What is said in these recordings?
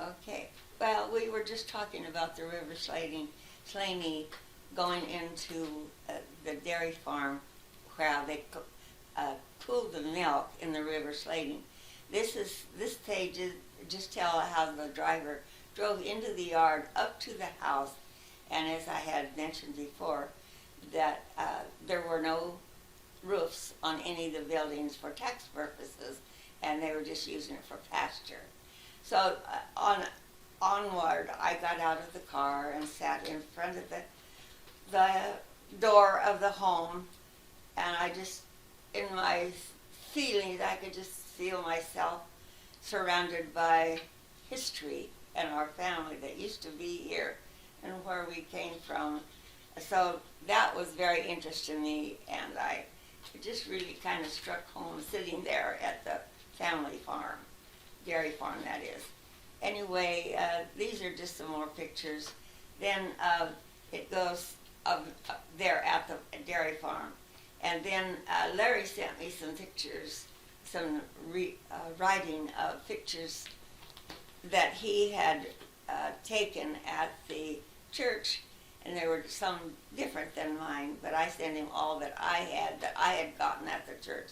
Okay. Well, we were just talking about the river Slaney going into the dairy farm where they cooled the milk in the river Slaney. This page just tell how the driver drove into the yard up to the house, and as I had mentioned before, that there were no roofs on any of the buildings for tax purposes, and they were just using it for pasture. So onward, I got out of the car and sat in front of the door of the home, and I just, in my feelings, I could just feel myself surrounded by history and our family that used to be here and where we came from. So that was very interesting to me, and it just really kind of struck home sitting there at the family farm, dairy farm that is. Anyway, these are just some more pictures. Then it goes there at the dairy farm. And then Larry sent me some pictures, some writing of pictures that he had taken at the church, and there were some different than mine, but I sent him all that I had gotten at the church.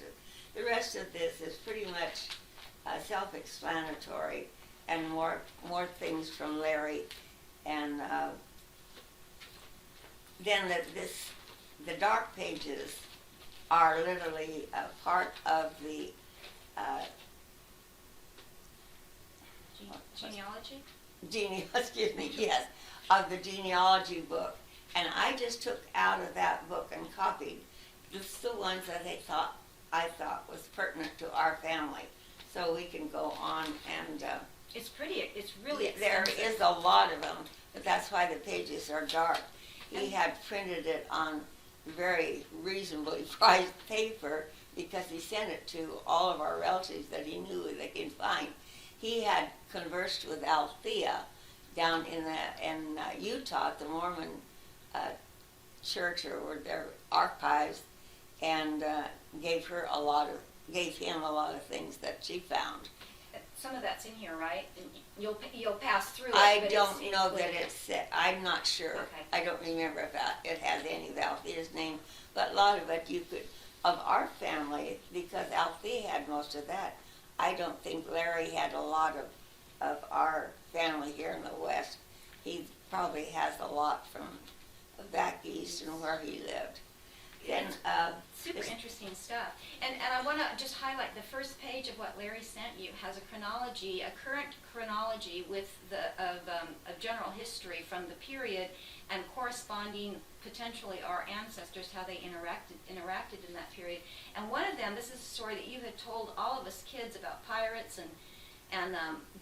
The rest of this is pretty much self-explanatory, and more things from Larry. And then the dark pages are literally a part of the genealogy? Excuse me, yes, of the genealogy book. And I just took out of that book and copied just the ones that I thought was pertinent to our family. So we can go on and... it's pretty, it's really there extensive. is a lot of them, but that's why the pages are dark. He had printed it on very reasonably priced paper because he sent it to all of our relatives that he knew they could find. He had conversed with Althea down in Utah at the Mormon church or their archives, and gave him a lot of things that she found. Some of that's in here, right? And you'll pass through it. I don't know that it's. I'm not sure. Okay. I don't remember if it has any of Althea's name, but a lot of it you could of our family, because Althea had most of that. I don't think Larry had a lot of our family here in the West. He probably has a lot from back east and where he lived. Then super interesting stuff. And I want to just highlight the first page of what Larry sent you has a chronology, a current chronology with of general history from the period and corresponding potentially our ancestors, how they interacted in that period. And one of them, this is a story that you had told all of us kids about pirates and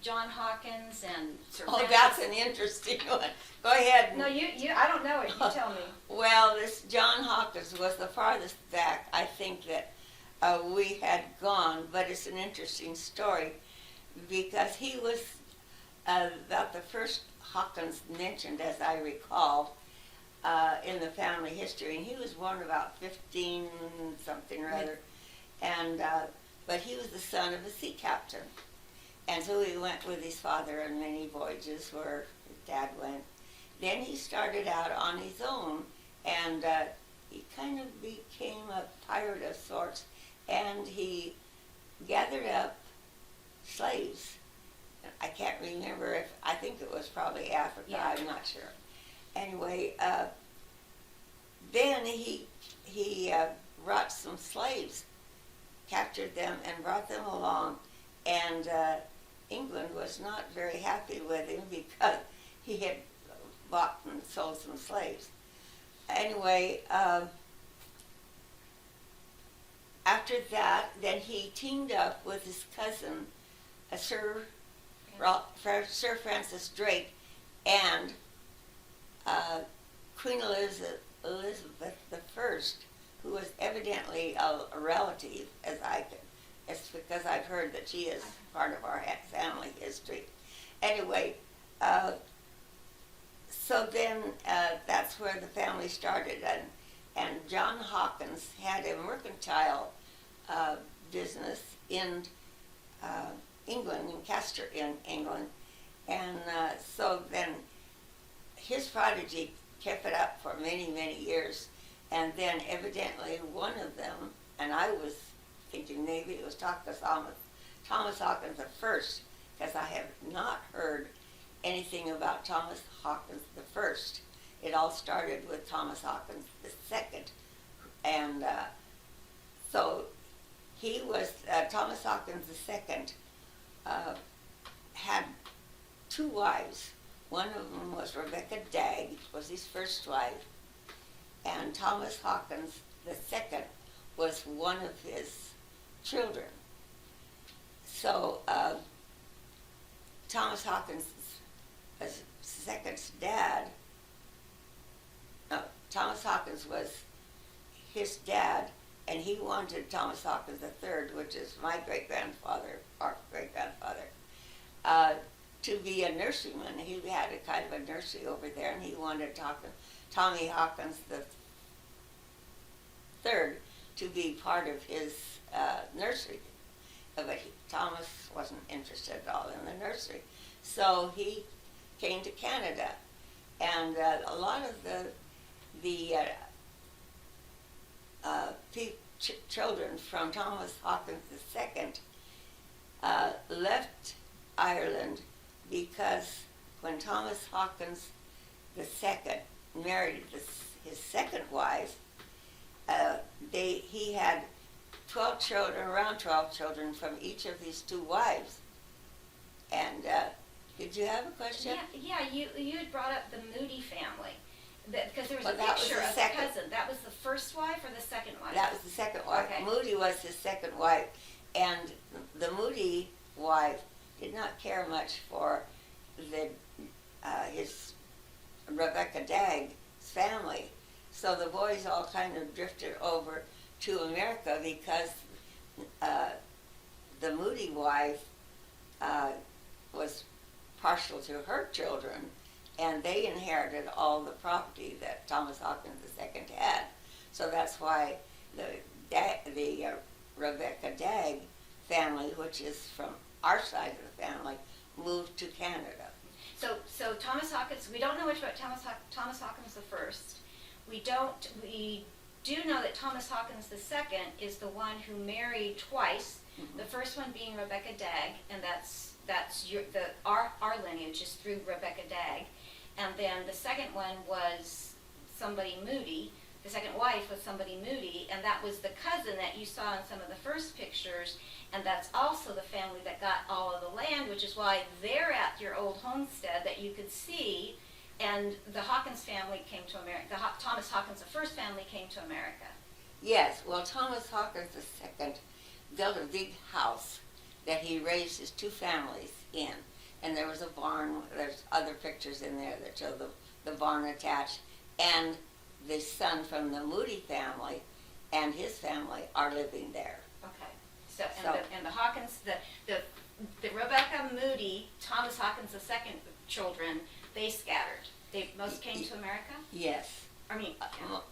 John Hawkins and Sir Francis. That's an interesting one. Go ahead. No, I don't know it. You tell me. Well, this John Hawkins was the farthest back I think that we had gone, but it's an interesting story because he was about the first Hawkins mentioned, as I recall, in the family history, and he was born about 15 something or other, and but he was the son of a sea captain. And so he went with his father on many voyages where his dad went. Then he started out on his own, and he kind of became a pirate of sorts, and he gathered up slaves. I can't remember I think it was probably Africa, yeah. I'm not sure. Anyway, then he brought some slaves, captured them, and brought them along, and England was not very happy with him because he had bought and sold some slaves. Anyway, after that, then he teamed up with his cousin, Sir Francis Drake, and Queen Elizabeth I, who was evidently a relative, it's because I've heard that she is part of our family history. Anyway, so then that's where the family started, and John Hawkins had a mercantile business in England, in Castor, in England, And so then his prodigy kept it up for many, many years. And then evidently one of them, and I was thinking maybe it was Thomas Hawkins the first, because I have not heard anything about Thomas Hawkins the first. It all started with Thomas Hawkins the second. And so he was, Thomas Hawkins the second had two wives. One of them was Rebecca Dagg, was his first wife, and Thomas Hawkins the second was one of his children. So Thomas Hawkins' second's dad, no, Thomas Hawkins was his dad, and he wanted Thomas Hawkins III, which is my great-grandfather, our great-grandfather, to be a nurseryman. He had a kind of a nursery over there, and he wanted Tommy Hawkins III to be part of his nursery. But Thomas wasn't interested at all in the nursery. So he came to Canada, and a lot of the children from Thomas Hawkins II left Ireland because when Thomas Hawkins II married his second wife, he had 12 children, around 12 children from each of these two wives. And did you have a question? Yeah. You had brought up the Moody family, because there was a Well, that was picture the of second. the cousin. That was the first wife or the second wife? That was the second wife. Okay. Moody was his second wife, and the Moody wife did not care much for his Rebecca Dagg's family. So the boys all kind of drifted over to America because the Moody wife was partial to her children, and they inherited all the property that Thomas Hawkins II had. So that's why the Rebecca Dagg family, which is from our side of the family, moved to Canada. So Thomas Hawkins, we don't know much about Thomas Hawkins the first. We do know that Thomas Hawkins the second is the one who married twice. Mm-hmm. The first one being Rebecca Dagg, and that's our lineage is through Rebecca Dagg. And then the second one was somebody Moody. The second wife was somebody Moody, and that was the cousin that you saw in some of the first pictures, and that's also the family that got all of the land, which is why they're at your old homestead that you could see. And the Hawkins family came to America. Thomas Hawkins the first family came to America. Yes, well, Thomas Hawkins II built a big house that he raised his two families in. And there was a barn. There's other pictures in there that show the barn attached. And the son from the Moody family and his family are living there. Okay. And the Hawkins, the Rebecca Moody, Thomas Hawkins II children, they scattered. They most came to America? Yes. I mean,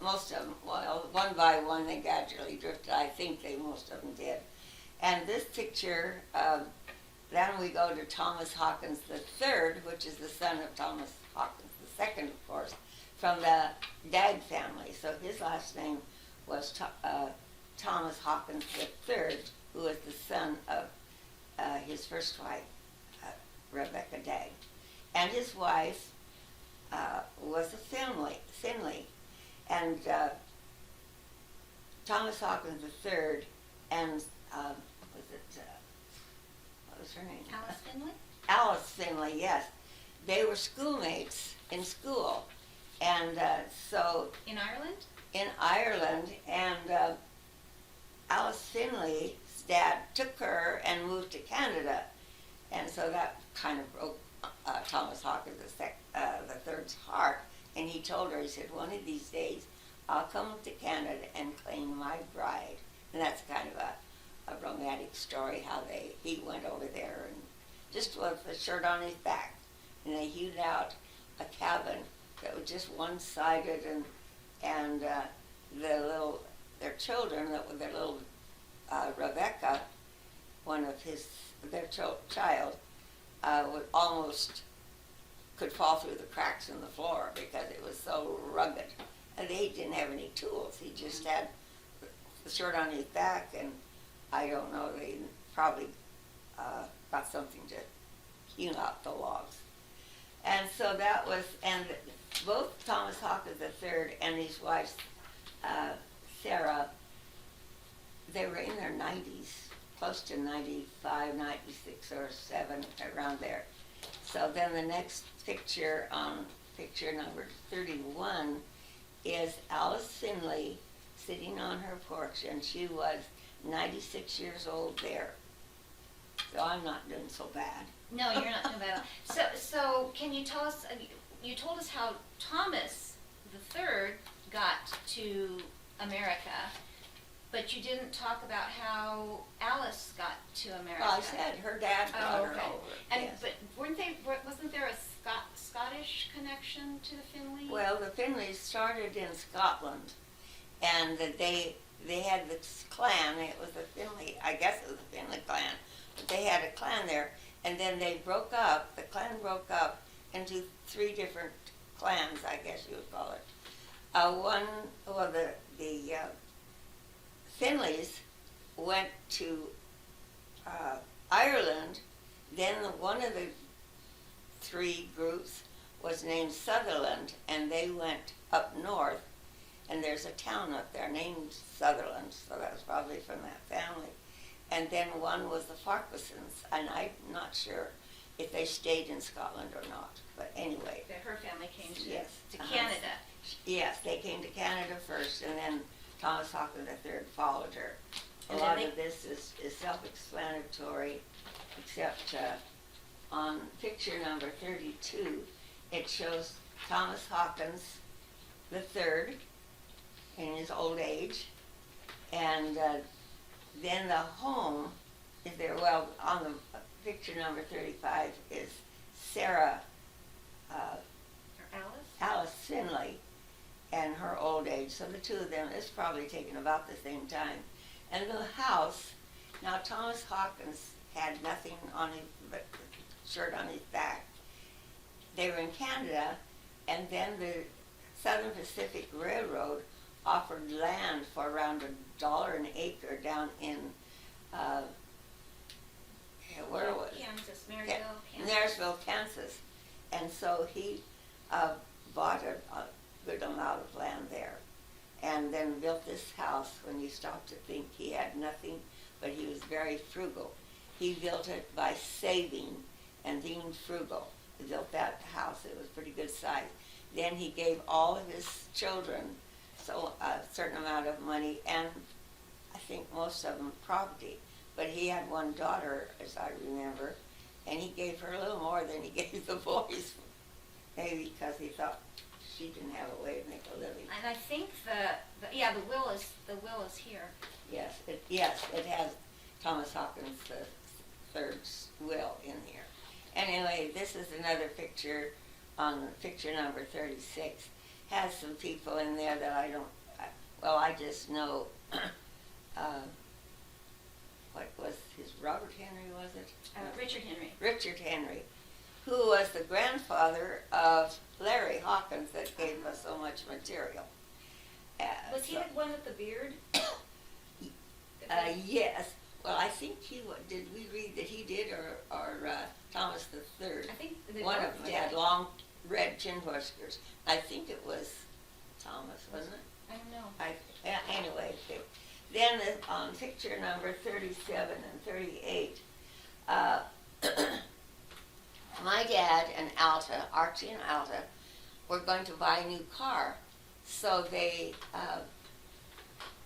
most of them. Well, one by one they gradually drifted. I think most of them did. And this picture, then we go to Thomas Hawkins III, which is the son of Thomas Hawkins II, of course, from the Dagg family. So his last name was Thomas Hawkins III, who was the son of his first wife, Rebecca Dagg. And his wife was a Finley. And Thomas Hawkins III and what was her name? Alice Finley? Alice Finley, yes. They were schoolmates in school. And so... In Ireland? In Ireland. And Alice Finley's dad took her and moved to Canada. And so that kind of broke Thomas Hawkins III's heart. And he told her, he said, one of these days I'll come to Canada and claim my bride. And that's kind of a romantic story, how he went over there and just with a shirt on his back. And they hewed out a cabin that was just one-sided, and their children, their little Rebecca, one of their child, was almost could fall through the cracks in the floor because it was so rugged. And he didn't have any tools. He just had the shirt on his back, and I don't know, they probably got something to hew out the logs. And so that was, and both Thomas Hawkins III and his wife, Sarah, they were in their 90s, close to 95, 96 or 7, around there. So then the next picture on picture number 31 is Alice Finley sitting on her porch, and she was 96 years old there. So I'm not doing so bad. No, you're not doing bad. So can you tell us, you told us how Thomas III got to America, but you didn't talk about how Alice got to America. Well, I said her dad brought her over. And Yes. but wasn't there a Scottish connection to the Finley? Well, the Finleys started in Scotland, and they had this clan. It was the Finley, I guess it was the Finley clan, but they had a clan there, and then they broke up. The clan broke up into 3 different clans, I guess you would call it. The Finleys went to Ireland. Then one of the 3 groups was named Sutherland, and they went up north, and there's a town up there named Sutherland, so that was probably from that family. And then one was the Farquharsons, and I'm not sure if they stayed in Scotland or not, but anyway. Her family came to Yes, Canada. Yes, they came to Canada first, and then Thomas Hawkins III followed her. A And lot then of this is self-explanatory, except on picture number 32, it shows Thomas Hawkins III in his old age, and then the home is there. Well, on the picture number 35 is Sarah, Or Alice? Alice Finley, and her old age. So the 2 of them is probably taken about the same time. And the house, now Thomas Hawkins had nothing on his but the shirt on his back. They were in Canada, and then the Southern Pacific Railroad offered land for around $1 an acre down in where was it? Kansas, Maryville, Kansas. Marysville, Kansas. And so he bought a good amount of land there, and then built this house. When you stop to think, he had nothing, but he was very frugal. He built it by saving and being frugal. He built that house. It was pretty good size. Then he gave all of his children so a certain amount of money, and I think most of them property. But he had one daughter, as I remember, and he gave her a little more than he gave the boys, maybe because he thought she didn't have a way to make a living. And I think the will is here. Yes, it has Thomas Hawkins III's will in here. Anyway, this is another picture on picture number 36. Has some people in there that I just know. What was his, Robert Henry, was it? Richard Henry. Richard Henry, who was the grandfather of Larry Hawkins that gave us so much material. Was he the one with the beard? Yes. Well, I think did we read that he did, or Thomas III? I think One of them had long red chin whiskers. I think it was Thomas, wasn't it? I don't know. Anyway, then on picture number 37 and 38, my dad and Alta, Archie and Alta, were going to buy a new car. So they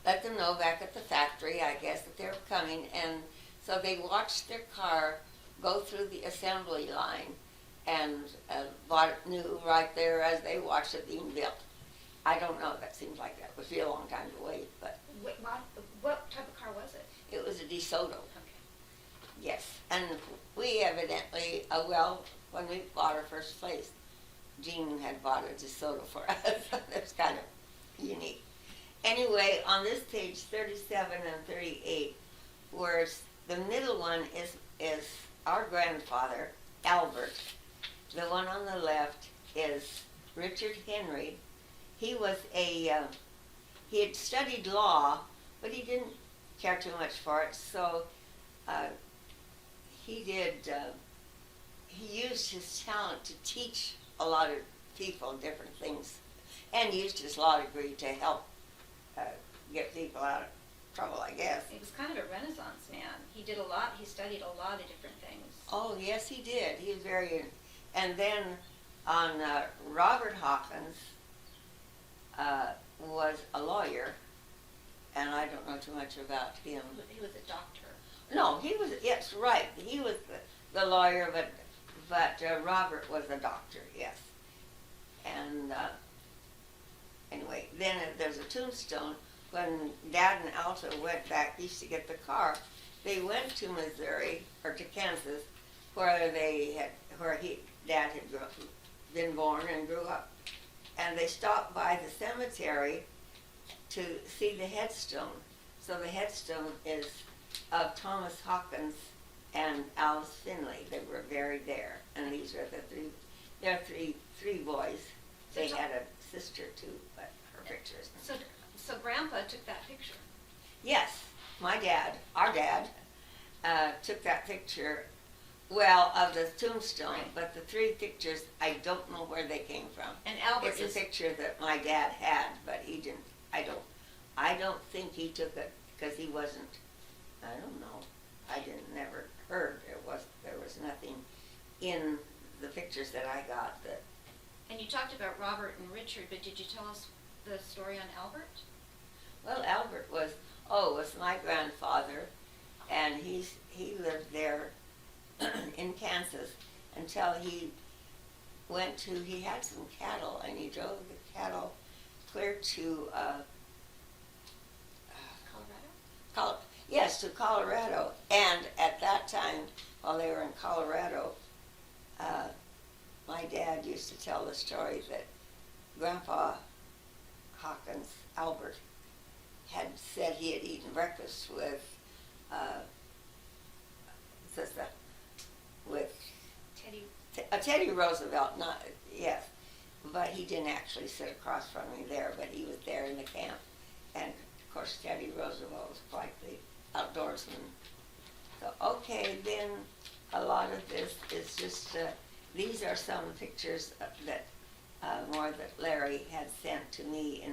let them know back at the factory, I guess, that they were coming. And so they watched their car go through the assembly line and bought it new right there as they watched it being built. I don't know, that seems like that would be a long time to wait, but Wait, what type of car was it? it was a DeSoto. Okay. Yes, and we evidently, when we bought our first place, Jean had bought a DeSoto for us. It was kind of unique. Anyway, on this page 37 and 38, where the middle one is our grandfather, Albert, the one on the left is Richard Henry. He was he had studied law, but he didn't care too much for it, so he used his talent to teach a lot of people different things, and used his law degree to help get people out of trouble, I guess. He was kind of a Renaissance man. He did a lot. He studied a lot of different things. Oh, yes, he did. He was very, and then on Robert Hawkins was a lawyer, and I don't know too much about him. He was a doctor. No, he was, yes, right. He was the lawyer, but Robert was a doctor, yes. And anyway, then there's a tombstone. When Dad and Alta went back east to get the car, they went to Missouri, or to Kansas, where Dad had been born and grew up. And they stopped by the cemetery to see the headstone. So the headstone is of Thomas Hawkins and Alice Finley. They were buried there. And these are they're three boys. They had a sister too, but her picture isn't. So Grandpa took that picture? Yes, our dad, took that picture, well, of the tombstone, Right. but the three pictures, I don't know where they came from. And Albert It's a picture that my dad had, but he didn't, I don't think he took it, because he wasn't, I don't know, never heard, there was nothing in the pictures that I got that. And you talked about Robert and Richard, but did you tell us the story on Albert? Well, Albert was my grandfather, and he lived there in Kansas until he had some cattle, and he drove the cattle clear to Colorado? Yes, to Colorado. And at that time, while they were in Colorado, my dad used to tell the story that Grandpa Hawkins, Albert, had said he had eaten breakfast with Teddy Roosevelt, yes, but he didn't actually sit across from me there, but he was there in the camp, and of course Teddy Roosevelt was quite the outdoorsman. So okay, then a lot of this is just, these are some pictures that Larry had sent to me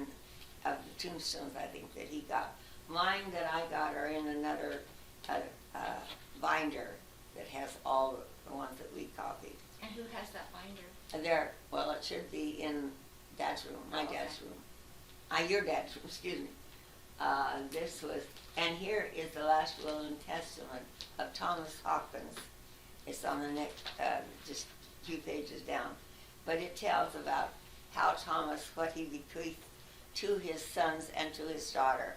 of the tombstones, I think, that he got. Mine that I got are in another binder that has all the ones that we copied. And who has that binder? Well, it should be in Dad's room, my dad's room. Your dad's room, excuse me. This was, and here is the last will and testament of Thomas Hawkins. It's on the next, just a few pages down. But it tells about how Thomas, what he bequeathed to his sons and to his daughter.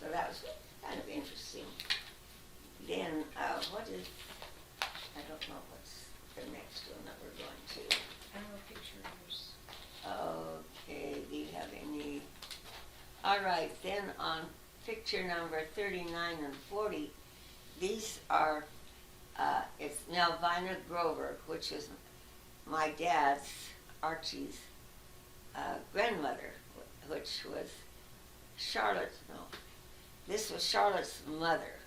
So that was kind of interesting. Then, I don't know what's the next one that we're going to. I don't know pictures. Okay, do you have any? All right, then on picture number 39 and 40, these are, it's Melvina Grover, which is my dad's, Archie's, grandmother, which was this was Charlotte's mother,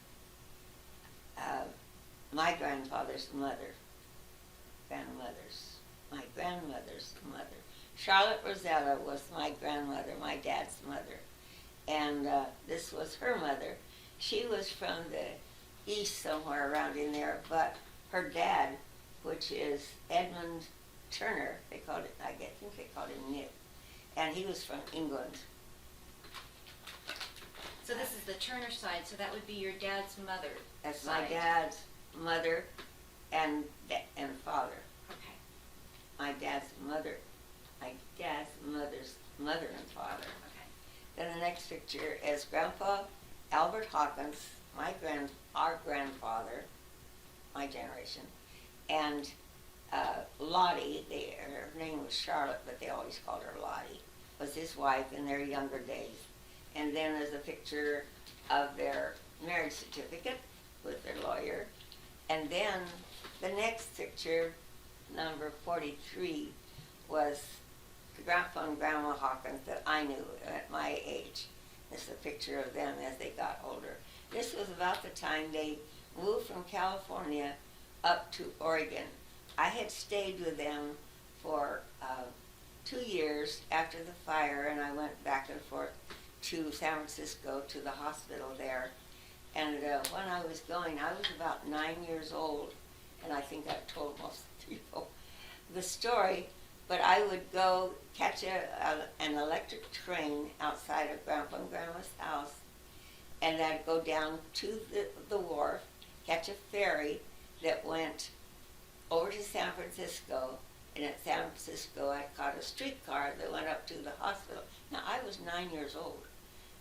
my grandfather's mother, my grandmother's mother. Charlotte Rosella was my grandmother, my dad's mother, and this was her mother. She was from the east somewhere around in there, but her dad, which is Edmund Turner, they called it, I think they called him Nick, and he was from England. So this is the Turner side, so that would be your dad's mother. That's side. my dad's mother and father. Okay. My dad's mother's mother and father. Okay. Then the next picture is Grandpa Albert Hawkins, our grandfather, my generation, and Lottie, her name was Charlotte, but they always called her Lottie, was his wife in their younger days. And then there's a picture of their marriage certificate with their lawyer. And then the next picture number 43 was the Grandpa and Grandma Hawkins that I knew at my age. This is a picture of them as they got older. This was about the time they moved from California up to Oregon. I had stayed with them for 2 years after the fire, and I went back and forth to San Francisco to the hospital there. And when I was going, I was about 9 years old, and I think I've told most people the story, but I would go catch an electric train outside of Grandpa and Grandma's house, and I'd go down to the wharf, catch a ferry that went over to San Francisco, and at San Francisco I caught a streetcar that went up to the hospital. Now I was 9 years old,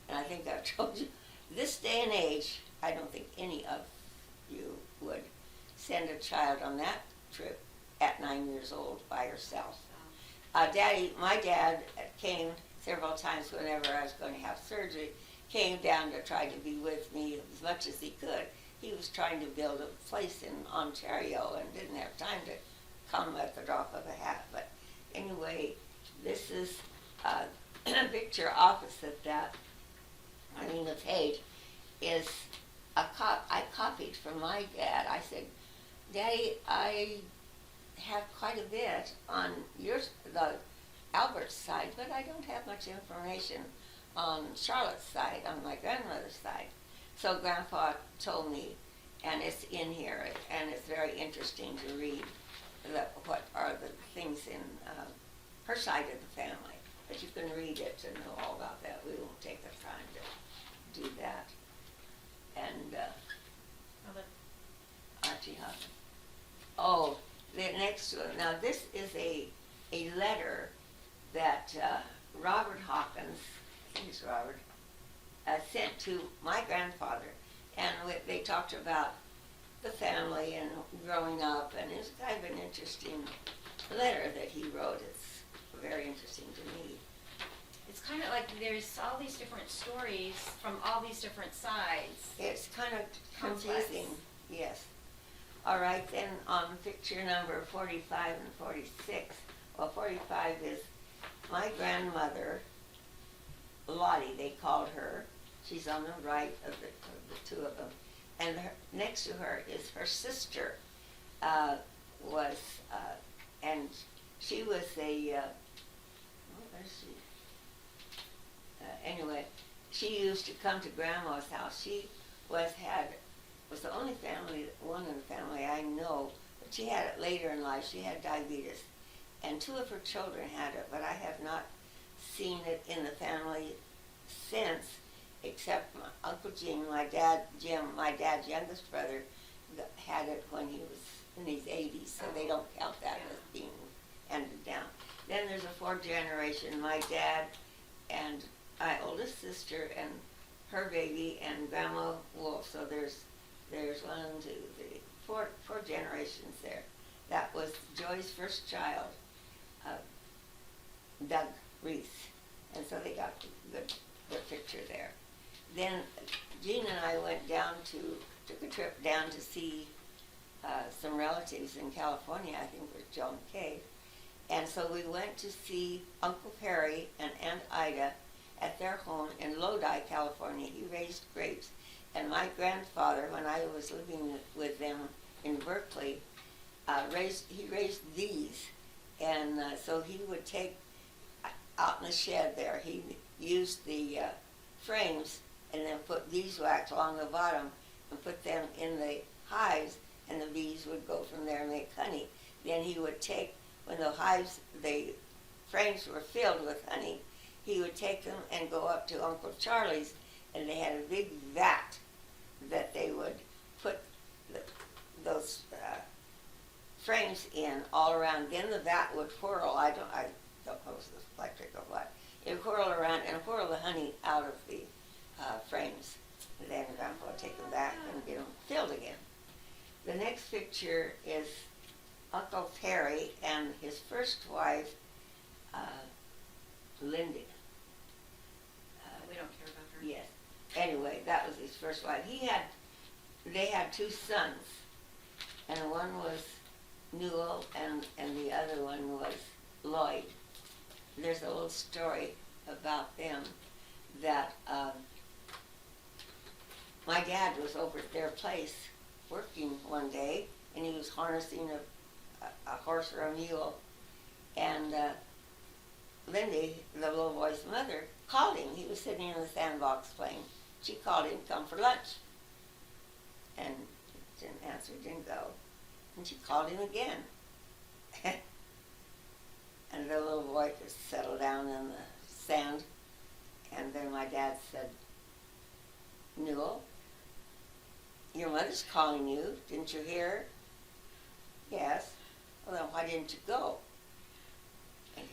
and I think I've told you, this day and age, I don't think any of you would send a child on that trip at 9 years old by herself. My dad came several times whenever I was going to have surgery, came down to try to be with me as much as he could. He was trying to build a place in Ontario and didn't have time to come at the drop of a hat. But anyway, this is a picture opposite that. I mean, the page is I copied from my dad. I said, Daddy, I have quite a bit on the Albert's side, but I don't have much information on Charlotte's side, on my grandmother's side. So Grandpa told me, and it's in here, and it's very interesting to read what are the things in her side of the family. But you can read it to know all about that. We won't take the time to do that. And Archie Hawkins. Oh, the next one. Now this is a letter that Robert Hawkins, I think it's Robert, sent to my grandfather. And they talked about the family and growing up, and it's kind of an interesting letter that he wrote. It's very interesting to me. It's kind of like there's all these different stories from all these different sides. It's kind of confusing, yes. All right, then on picture number 45 and 46, well, 45 is my grandmother, Lottie, they called her. She's on the right of the two of them. And next to her is her sister, and she was anyway, she used to come to Grandma's house. She was the only one in the family I know, but she had it later in life. She had diabetes, and 2 of her children had it, but I have not seen it in the family since, except my Uncle Jim, my dad's youngest brother, had it when he was in his 80s, so they don't count that as being handed down. Then there's a 4th generation, my dad and my oldest sister and her baby and Grandma Wolf. So there's 1, 2, 3, 4 generations there. That was Joy's first child, Doug Reese, and so they got the picture there. Then Jean and I took a trip down to see some relatives in California, I think it was John Kay. And so we went to see Uncle Perry and Aunt Ida at their home in Lodi, California. He raised grapes. And my grandfather, when I was living with them in Berkeley, he raised these. And so he would take, out in the shed there, he used the frames and then put beeswax along the bottom and put them in the hives, and the bees would go from there and make honey. Then he would take, when the frames were filled with honey, he would take them and go up to Uncle Charlie's, and they had a big vat that they would put those frames in all around. Then the vat would whirl. I don't know if it's electric or what. It would whirl around and whirl the honey out of the frames. And then Grandpa would take them back and get them filled again. The next picture is Uncle Perry and his first wife, Lindy. We don't care about her. Yes. Anyway, that was his first wife. They had 2 sons, and one was Newell, and the other one was Lloyd. There's a little story about them that my dad was over at their place working one day, and he was harnessing a horse or a mule, and Lindy, the little boy's mother, called him. He was sitting in the sandbox playing. She called him, come for lunch. And he didn't answer, didn't go. And she called him again. And the little boy just settled down in the sand. And then my dad said, Newell, your mother's calling you. Didn't you hear her? Yes. Well, then why didn't you go? And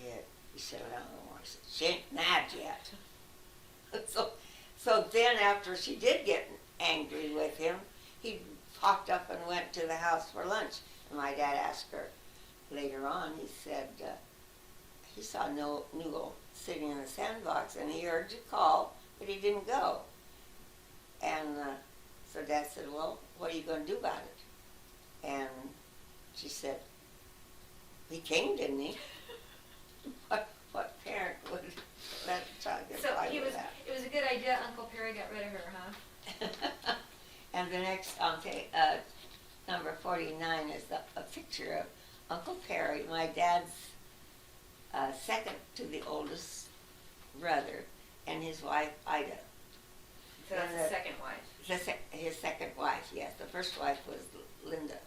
he settled down a little more. He said, she ain't mad yet. So then after she did get angry with him, he popped up and went to the house for lunch. And my dad asked her later on, he said, he saw Newell sitting in the sandbox and he heard you call, but he didn't go. And so Dad said, well, what are you going to do about it? And she said, he came, didn't he? What parent would let a child get by with that? It was a good idea Uncle Perry got rid of her, huh? And the next, number 49 is a picture of Uncle Perry, my dad's second to the oldest brother, and his wife, Ida. So that's the second wife. His second wife, yes. The first wife was Linda.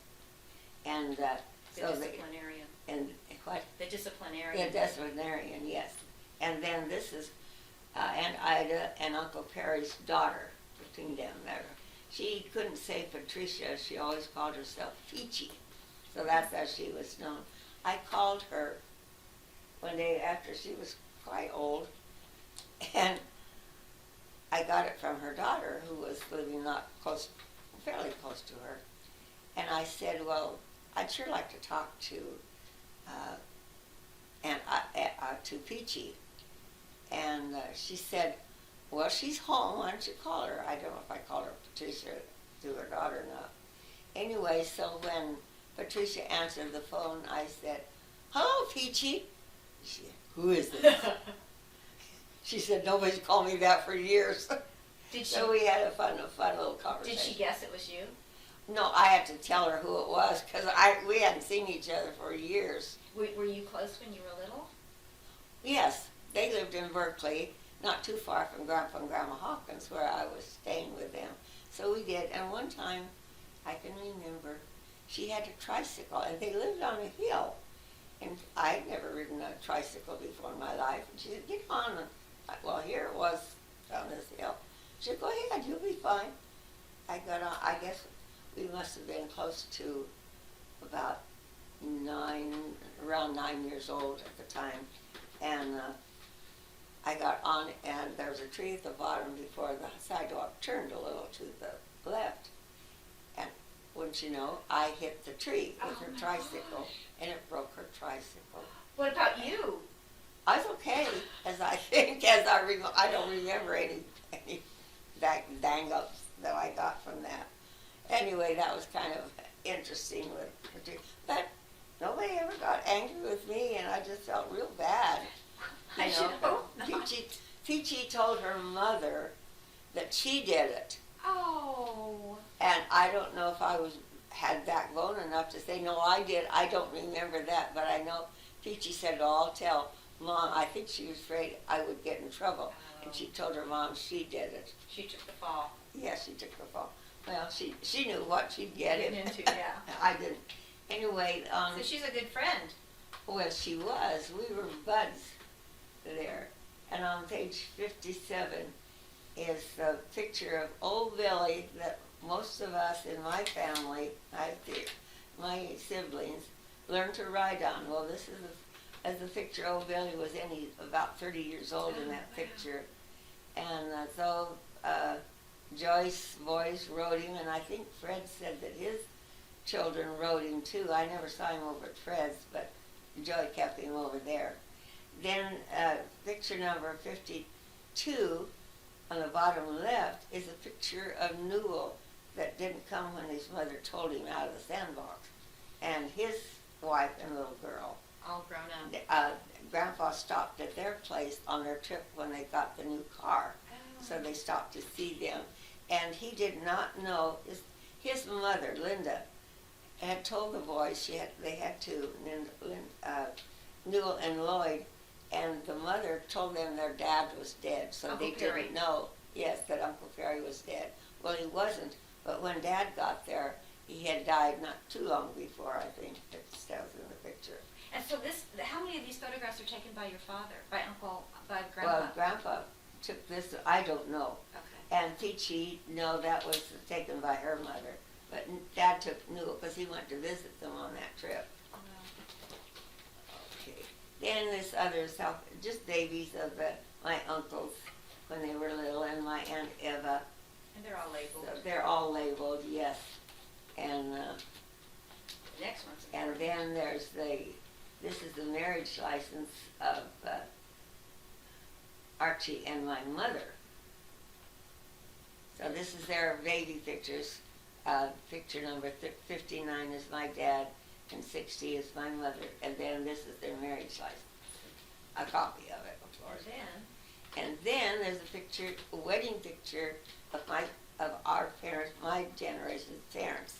And The so disciplinarian. and what? The disciplinarian. The disciplinarian, yes. And then this is Aunt Ida and Uncle Perry's daughter between them there. She couldn't say Patricia. She always called herself Peachy. So that's how she was known. I called her one day after she was quite old, and I got it from her daughter, who was living not close, fairly close to her. And I said, well, I'd sure like to talk to to Peachy. And she said, well, she's home. Why don't you call her? I don't know if I called her Patricia to her daughter or not. Anyway, so when Patricia answered the phone, I said, hello, Peachy. She said, who is this? She said, nobody's called me that for years. Did she? So we had a fun little conversation. Did she guess it was you? No, I had to tell her who it was because we hadn't seen each other for years. Were you close when you were little? Yes, they lived in Berkeley, not too far from Grandpa and Grandma Hawkins, where I was staying with them. So we did, and one time, I can remember, she had a tricycle, and they lived on a hill. And I'd never ridden a tricycle before in my life. And she said, get on. Well, here it was on this hill. She said, go ahead, you'll be fine. I got on, I guess we must have been close to about around 9 years old at the time. And I got on, and there was a tree at the bottom before the sidewalk turned a little to the left. And wouldn't you know, I hit the tree with her tricycle, and it broke her tricycle. What about you? I was okay, as I think, I don't remember any dang-ups that I got from that. Anyway, that was kind of interesting with Patricia. But nobody ever got angry with me, and I just felt real bad. I should hope not. Peachy told her mother that she did it. Oh. And I don't know if I had backbone enough to say, no, I did. I don't remember that, but I know Peachy said, oh, I'll tell Mom. I think she was afraid I would get in trouble. And she told her mom she did it. She took the fall. Yes, she took the fall. Well, she knew what she'd get into, yeah. I didn't. Anyway. So she's a good friend. Well, she was. We were buds there. And on page 57 is the picture of old Billy that most of us in my family, my siblings, learned to ride on. Well, this is as the picture old Billy was in. He's about 30 years old in that picture. And so Joyce's boys rode him, and I think Fred said that his children rode him too. I never saw him over at Fred's, but Joy kept him over there. Then picture number 52 on the bottom left is a picture of Newell that didn't come when his mother told him out of the sandbox. And his wife and little girl. All grown up. Grandpa stopped at their place on their trip when they got the new car. So they stopped to see them. And he did not know, his mother, Linda, had told the boys they had to, Newell and Lloyd, and the mother told them their dad was dead, so Uncle they Perry. didn't know, yes, that Uncle Perry was dead. Well, he wasn't, but when Dad got there, he had died not too long before, I think. It shows in the picture. And so how many of these photographs are taken by your father, by Grandpa? Well, Grandpa took this, I don't know. Okay. And Peachy, no, that was taken by her mother. But Dad took Newell because he went to visit them on that trip. Oh, Okay. Then this other just babies of my uncles when they were little, and my Aunt Eva. and they're all labeled. So they're all labeled, yes. And The next one's and then there's this is the marriage license of Archie and my mother. So this is their baby pictures. Picture number 59 is my dad, and 60 is my mother, and then this is their marriage license. A copy of it, of course. And then there's a wedding picture of our parents, my generation's parents,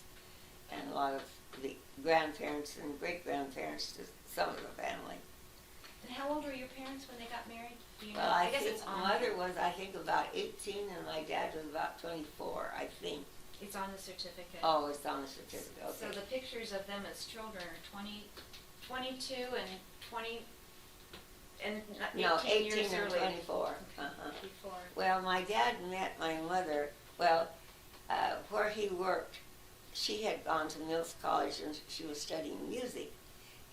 and a lot of the grandparents and great-grandparents to some of the family. And how old were your parents when they got married? Do you know? Well, I guess think it's on mother here. was, I think, about 18, and my dad was about 24, I think. It's on the certificate. Oh, it's on the certificate, okay. So the pictures of them as children are 22 and 20, and 18, No, 18 years and earlier. 24. Before. Well, my dad met my mother, where he worked, she had gone to Mills College and she was studying music.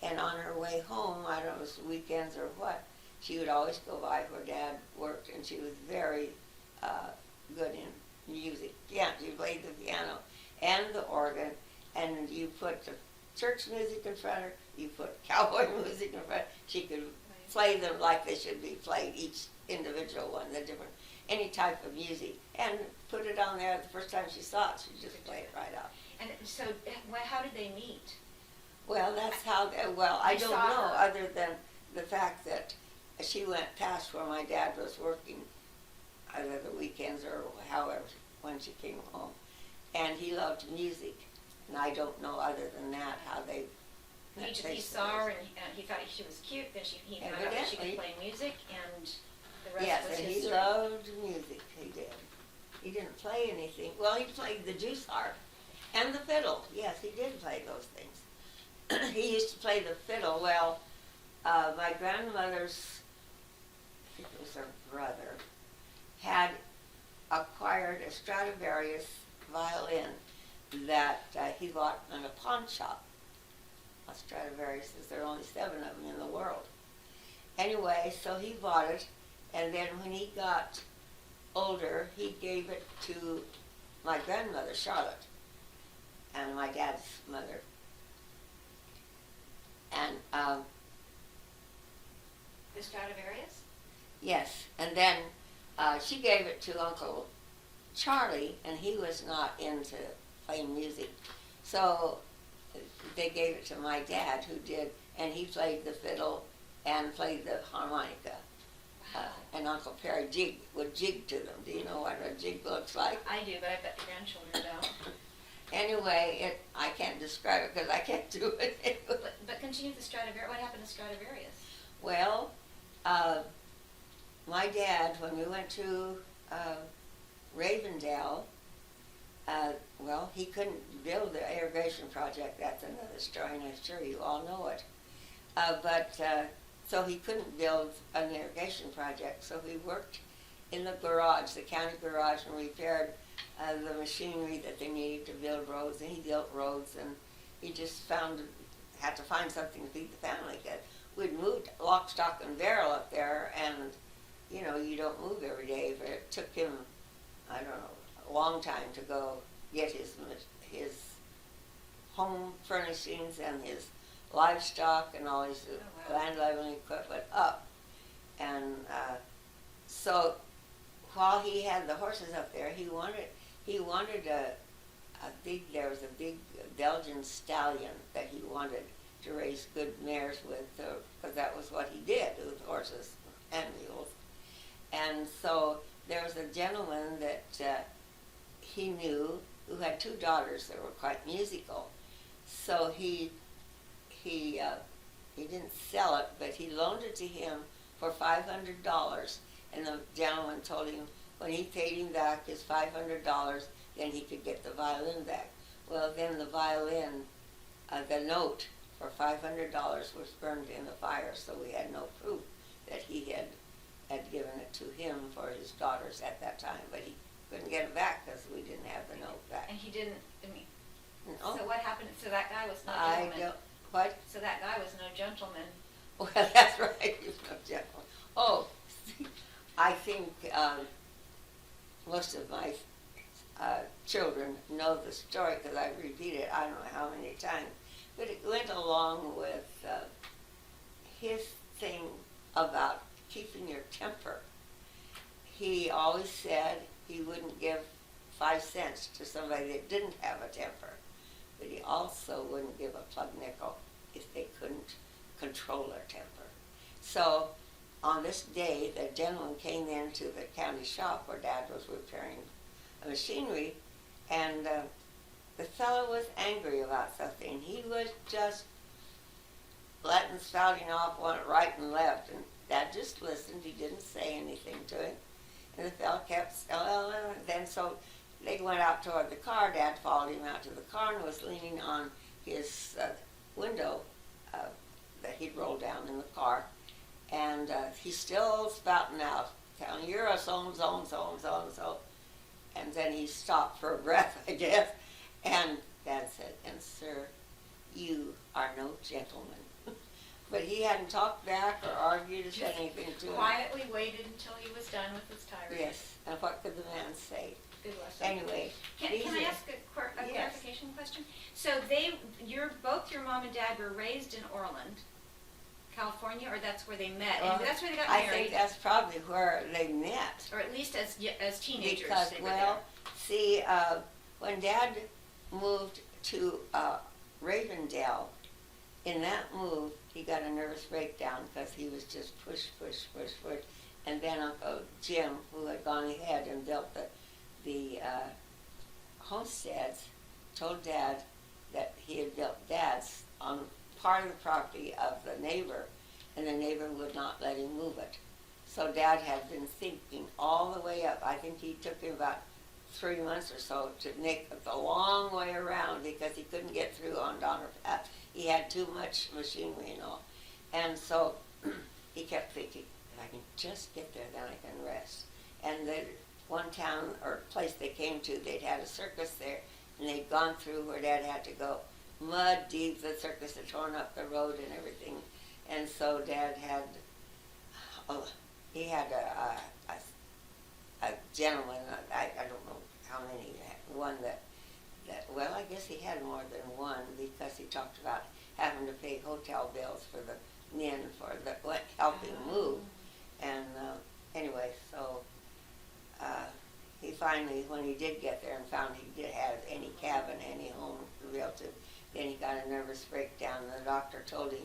And on her way home, I don't know if it was weekends or what, she would always go by where Dad worked, and she was very good in music. Yeah, she played the piano and the organ, and you put the church music in front of her, you put cowboy music in front of her. She could play them like they should be played, each individual one, the different, any type of music, and put it on there. The first time she saw it, she just played it right out. And so, how did they meet? Well, that's how, I don't know, other than the fact that she went past where my dad was working, either the weekends or however, when she came home. And he loved music, and I don't know other than that how they... He saw her, and he thought she was cute, then he found out that she could play music, and the rest was history. Yes, and he loved music, he did. He didn't play anything, well, he played the juice harp and the fiddle. Yes, he did play those things. He used to play the fiddle. Well, my grandmother's, I think it was her brother, had acquired a Stradivarius violin that he bought in a pawn shop. A Stradivarius, there are only 7 of them in the world. Anyway, so he bought it, and then when he got older, he gave it to my grandmother, Charlotte, and my dad's mother. And The Stradivarius? yes, and then she gave it to Uncle Charlie, and he was not into playing music. So they gave it to my dad, who did, and he played the fiddle and played the harmonica. And Uncle Perry would jig to them. Do you know what a jig looks like? I do, but I bet the grandchildren don't. Anyway, I can't describe it because I can't do it. But continue the Stradivarius. What happened to Stradivarius? Well, my dad, when we went to Ravendale, he couldn't build the irrigation project. That's another story, and I'm sure you all know it. So he couldn't build an irrigation project, so he worked in the garage, the county garage, and repaired the machinery that they needed to build roads, and he built roads, and he just had to find something to feed the family. We'd moved lock, stock, and barrel up there, and you don't move every day, but it took him, I don't know, a long time to go get his home furnishings and his livestock and all his land leveling equipment up. And so while he had the horses up there, he wanted there was a big Belgian stallion that he wanted to raise good mares with, because that was what he did with horses and mules. And so there was a gentleman that he knew who had 2 daughters that were quite musical. So he didn't sell it, but he loaned it to him for $500. And the gentleman told him when he paid him back his $500, then he could get the violin back. Well, then the violin, the note for $500 was burned in the fire, so we had no proof that he had given it to him for his daughters at that time. But he couldn't get it back because we didn't have the note back. And he didn't, I mean, No. so what happened? So that guy was no I gentleman. don't, what? So that guy was no gentleman. Well, that's right, he's no gentleman. Oh, I think most of my children know the story because I repeat it I don't know how many times. But it went along with his thing about keeping your temper. He always said he wouldn't give 5 cents to somebody that didn't have a temper. But he also wouldn't give a plug nickel if they couldn't control their temper. So on this day, the gentleman came into the county shop where Dad was repairing machinery, and the fellow was angry about something. He was just spouting off one right and left, and Dad just listened. He didn't say anything to him. And the fellow kept, then so they went out toward the car. Dad followed him out to the car and was leaning on his window that he'd rolled down in the car. And he's still spouting out, telling, you're a so-and-so, so-and-so, and so-and-so. And then he stopped for a breath, I guess. And Dad said, and sir, you are no gentleman. But he hadn't talked back or argued or said anything to him. Quietly waited until he was done with his tirade. Yes, and what could the man say? Good lesson. Anyway. Can I ask a clarification question? So both your mom and dad were raised in Orland, California, or that's where they met? Well, And that's where they got I married? think that's probably where they met. Or at least as teenagers Because, they were well, see, when Dad moved to Ravendale, in that move, he got a nervous breakdown because he was just push. And then Uncle Jim, who had gone ahead and built the homesteads, told Dad that he had built Dad's on part of the property of the neighbor, and the neighbor would not let him move it. So Dad had been thinking all the way up. I think he took him about 3 months or so to make the long way around because he couldn't get through on Donner Path. He had too much machinery and all. And so he kept thinking, if I can just get there, then I can rest. And the one town or place they came to, they'd had a circus there, and they'd gone through where Dad had to go mud deep. The circus had torn up the road and everything. And so Dad had, he had a gentleman, I don't know how many, one that, well, I guess he had more than one because he talked about having to pay hotel bills for the men for helping move. And anyway, so he finally, when he did get there and found he did have any cabin, any home to be able to, then he got a nervous breakdown, and the doctor told him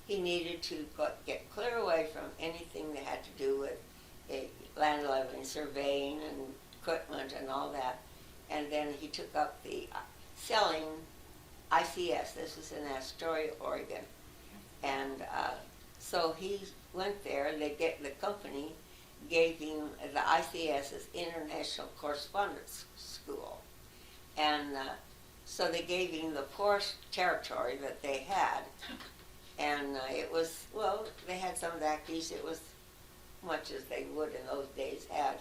he needed to get clear away from anything that had to do with land leveling, surveying, and equipment and all that. And then he took up the selling ICS. This was in Astoria, Oregon. And so he went there. The company gave him the ICS's International Correspondence School. And so they gave him the poorest territory that they had. And it was, well, they had some back east. It was much as they would in those days had.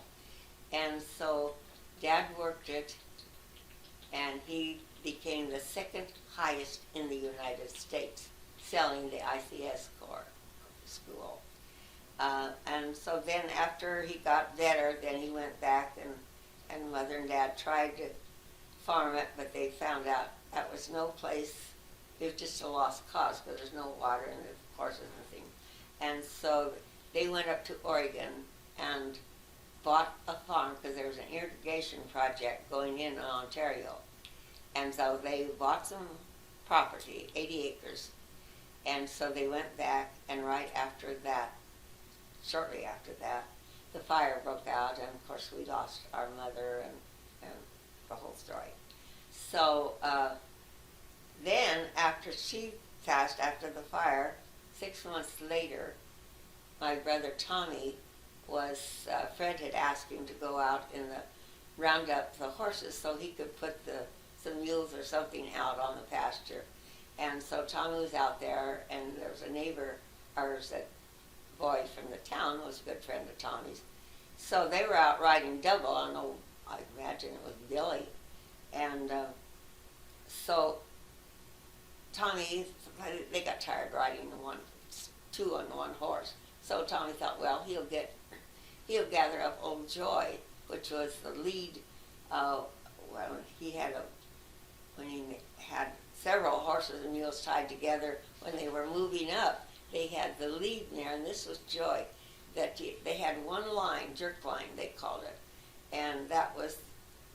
And so Dad worked it, and he became the second highest in the United States selling the ICS core school. And so then after he got better, then he went back, and Mother and Dad tried to farm it, but they found out that was no place. It was just a lost cause because there's no water in the horses and things. And so they went up to Oregon and bought a farm because there was an irrigation project going in Ontario. And so they bought some property, 80 acres, And so they went back, and right after that, shortly after that, the fire broke out, and of course we lost our mother and the whole story. So then, after she passed, after the fire, 6 months later, my brother Tommy Fred had asked him to go out in the round up the horses so he could put some mules or something out on the pasture. And so Tommy was out there, and there was a neighbor, ours, that boy from the town was a good friend of Tommy's. So they were out riding double. I don't know, I imagine it was Billy. And so Tommy, they got tired riding two on one horse. So Tommy thought, well, he'll gather up Old Joy, which was the lead. When he had several horses and mules tied together, when they were moving up, they had the lead there, and this was Joy. That they had one line, jerk line, they called it, and that was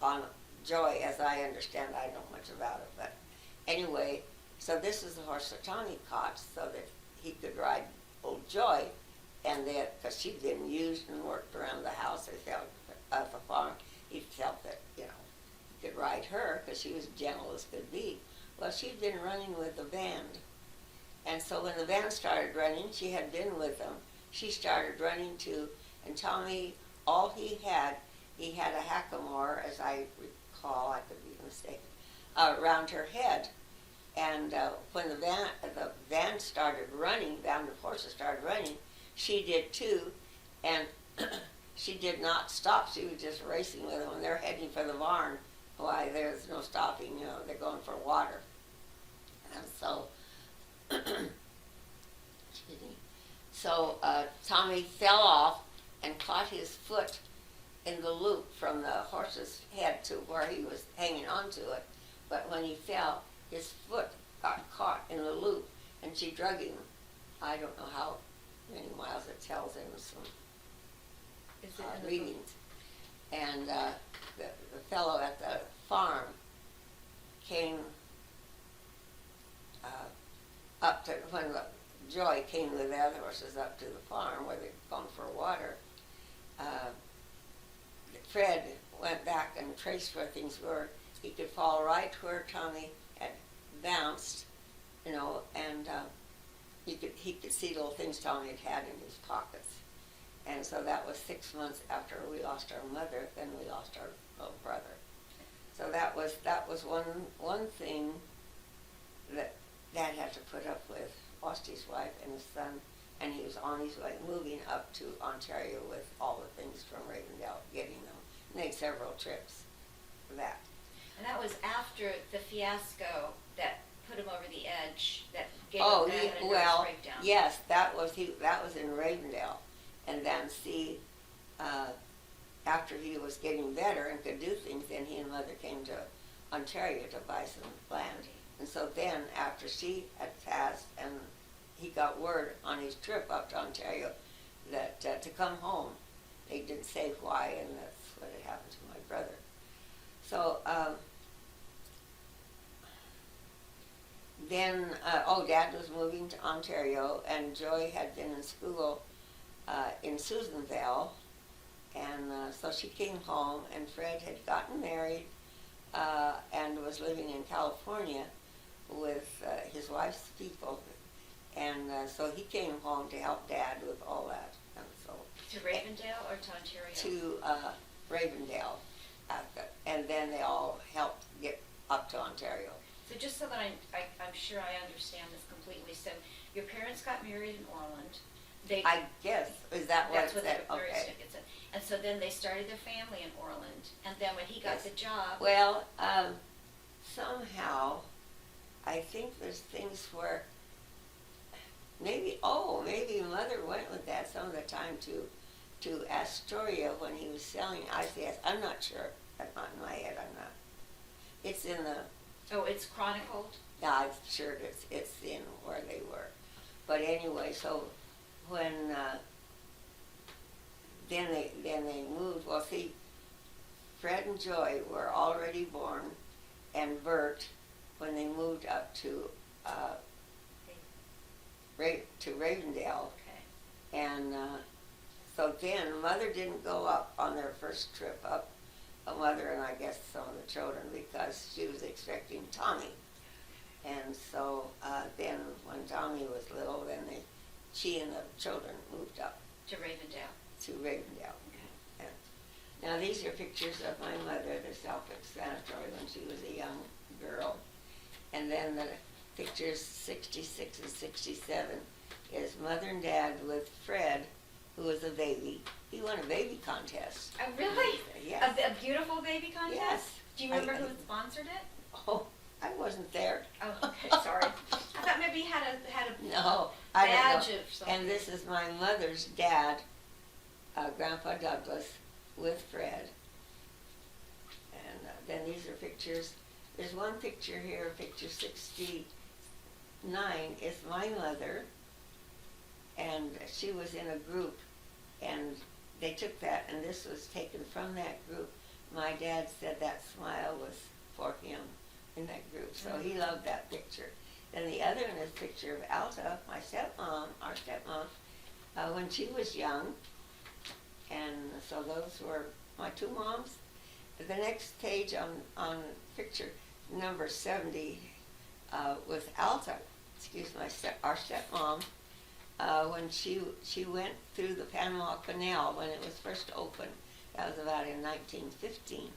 on Joy, as I understand. I don't know much about it, but anyway, so this is the horse that Tommy caught so that he could ride Old Joy, and that because she'd been used and worked around the house, they felt at the farm, he felt that he could ride her because she was gentle as could be. Well, she'd been running with the band, and so when the band started running, she had been with them. She started running too, and Tommy, all he had a hackamore, as I recall, I could be mistaken, around her head. And when the van started running, band of horses started running, she did too, and she did not stop. She was just racing with them. When they're heading for the barn, why, there's no stopping, they're going for water. And so, excuse me. So Tommy fell off and caught his foot in the loop from the horse's head to where he was hanging onto it. But when he fell, his foot got caught in the loop, and she drug him. I don't know how many miles it tells in some readings. And the fellow at the farm came up to, when Joy came with the other horses up to the farm where they'd gone for water, Fred went back and traced where things were. He could fall right where Tommy had bounced, and he could see little things Tommy had in his pockets. And so that was 6 months after we lost our mother. Then we lost our little brother. So that was one thing that Dad had to put up with. Lost his wife and his son, and he was on his way moving up to Ontario with all the things from Ravendale, getting them. Made several trips for that. And that was after the fiasco that put him over the edge, that gave him a nervous breakdown. Yes, that was in Ravendale. And then after he was getting better and could do things, then he and Mother came to Ontario to buy some land. And so then, after she had passed, and he got word on his trip up to Ontario that to come home. They didn't say why, and that's what had happened to my brother. So then, Dad was moving to Ontario, and Joy had been in school in Susanville, and so she came home, and Fred had gotten married and was living in California with his wife's people, and so he came home to help Dad with all that. And so to Ravendale or to Ontario? To Ravendale, and then they all helped get up to Ontario. So just so that I'm sure I understand this completely, so your parents got married in Orland. I guess, is that what that's what it said? the marriage Okay. certificate said. And so then they started their family in Orland, and then when he got Yes. the job. Well, somehow, I think there's things where maybe Mother went with Dad some of the time to Astoria when he was selling ICS. I'm not sure. That's not in my head. I'm not. It's in the. Oh, it's chronicled? Yeah, I'm sure it's in where they were. But anyway, so when then they moved. Well, see, Fred and Joy were already born, and Bert when they moved up to to Ravendale. Okay. And so then Mother didn't go up on their first trip up, Mother and I guess some of the children, because she was expecting Tommy. And so then when Tommy was little, then she and the children moved up To Ravendale. to Ravendale. And now these are pictures of my mother, they're self-explanatory, when she was a young girl. And then the pictures 66 and 67 is Mother and Dad with Fred, who was a baby. He won a baby contest. Oh, really? Yes. A beautiful baby contest? Yes. Do you remember who sponsored it? Oh, I wasn't there. Oh, okay, sorry. I thought maybe he had a No, I don't badge know. of something. And this is my mother's dad, Grandpa Douglas, with Fred. And then these are pictures. There's one picture here, picture 69, is my mother, and she was in a group, and they took that, and this was taken from that group. My dad said that smile was for him in that group, so he loved that picture. Then the other one is a picture of Alta, my stepmom, our stepmom, when she was young, and so those were my two moms. The next page on picture number 70 with Alta, our stepmom, when she went through the Panama Canal when it was first opened. That was about in 1915.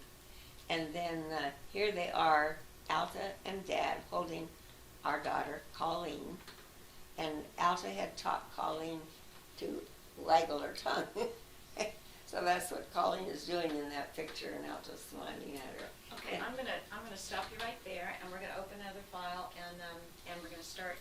And then here they are, Alta and Dad, holding our daughter, Colleen. And Alta had taught Colleen to waggle her tongue. So that's what Colleen is doing in that picture, and Alta's smiling at her. Okay, I'm gonna stop you right there, and we're gonna open another file, and we're gonna start